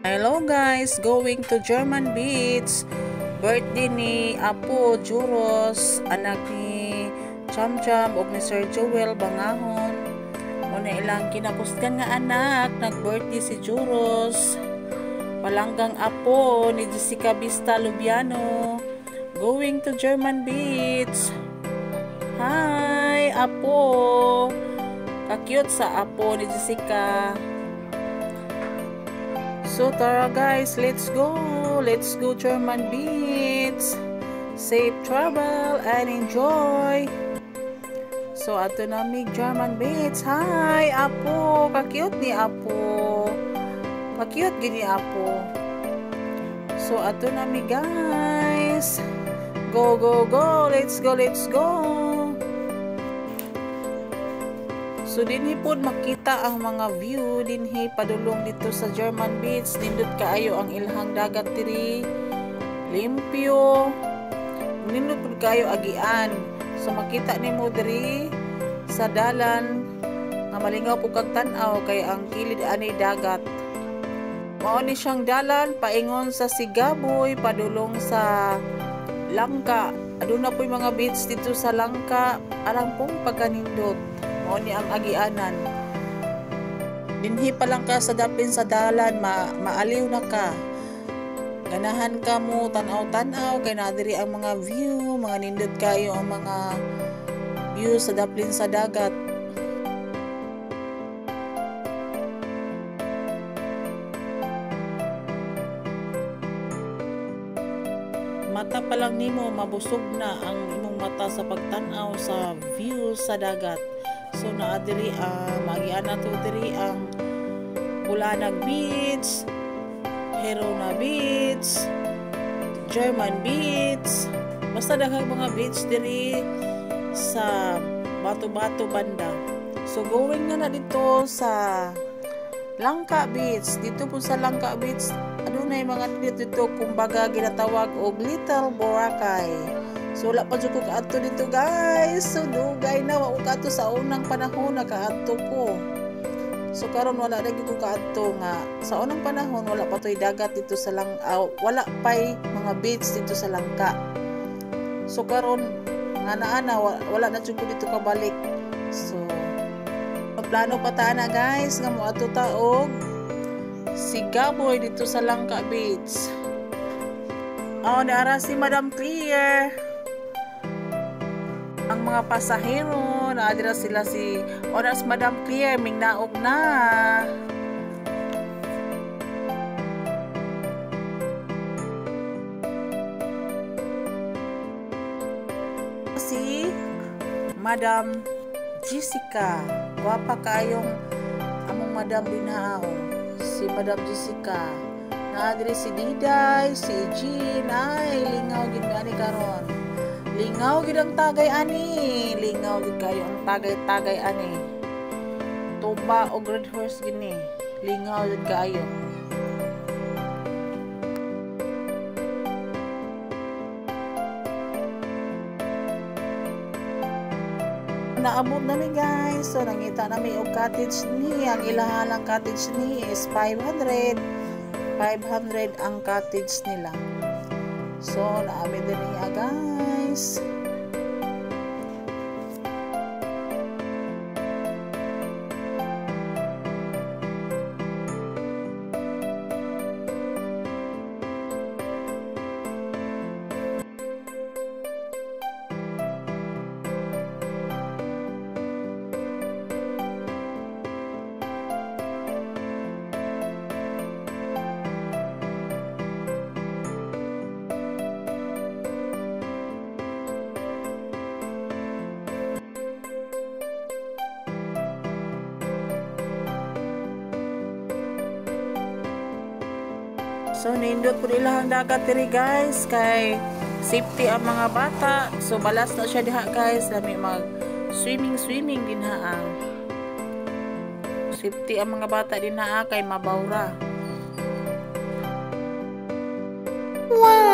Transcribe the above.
Hello guys, going to German Beach. Birthday ni Apo Juros, anak ni Chamcham ug ni Sir Joel Bangahon. Muna ilang kinapuskan nga anak, nag-birthday si Juros. Palanggang apo ni Jessica Vista Lubiano. Going to German Beach. Hi, Apo. Ka-cute sa apo ni Jessica. So tara guys, let's go German Beach. Safe travel and enjoy. So ato na mi German Beach. Hi Apo, ka-cute ni Apo. Pa-cute gini Apo. So ato na mi guys. Go, let's go. So dinhi pod makita ang mga view dinhi padulong dito sa German Beach. Nindot kaayo ang ilhang dagat diri. Limpyo. Nindot pod kaayo agian. So makita nimo diri sa dalan nga malingaw pud kag tan-aw kay ang kilid ani dagat. Mao ni siyang dalan paingon sa Sigaboy padulong sa Langka. Aduna po'y mga beach dito sa Langka. Alang pong pagkanindot. Mao ni ang agianan. Dinhi pa lang ka sa dapin sa dalan, maaliw na ka. Ganahan ka mo tanaw-tanaw kay nadiri ang mga view, mga nindot kayo ang mga view sa daplin sa dagat. Mata pa lang nimo mabusog na ang imong mata sa pagtanaw sa view sa dagat. So naadiri magiana to diri ang Pulanag Beach, Herona Beach, German Beach. Basta daghang mga beach diri sa Bato-Bato banda. So going na dito sa Langka Beach. Dito po sa Langka Beach, adunay mga dito kumbaga ginatawag og Little Boracay. So wala pa jud ko kaadto dito guys. So dugay na wa ko kaadto sa unang panahon nakaadto ko. So karon wala na gyud ko kaadto nga sa unang panahon wala pa toy dagat dito sa wala pay mga beach dito sa Langka. So karon nga naana wala na jud ko dito kabalik. So plano pa ta na guys nga moadto ta og Sigaboy dito sa Langka Beach. Naara si Madam Clear. Ang mga pasahero, naadira sila si Oras Madam Clear, mingnaog na. Si Madam Jessica. Wapa kayong among Madam Binao. Si Madam Jessica. Naadiri si Diday, si Jean. Ay, lingaw gid ani karon. Lingaw gid ang tagay ani. Lingaw gid kayo ang tagay ani. Tuba o Red Horse gini. Lingaw gid kayo. Naabot na mi guys. So nangita na mi og cottage ni. Ang ilahalang cottage ni is 500 ang cottage nila. So naami din niya guys. So nindot po nila ang dagat diri guys kay safety ang mga bata. So balas na siya diha guys, lami mag swimming din ha. Safety ang mga bata din ha kay mabawra. Wow!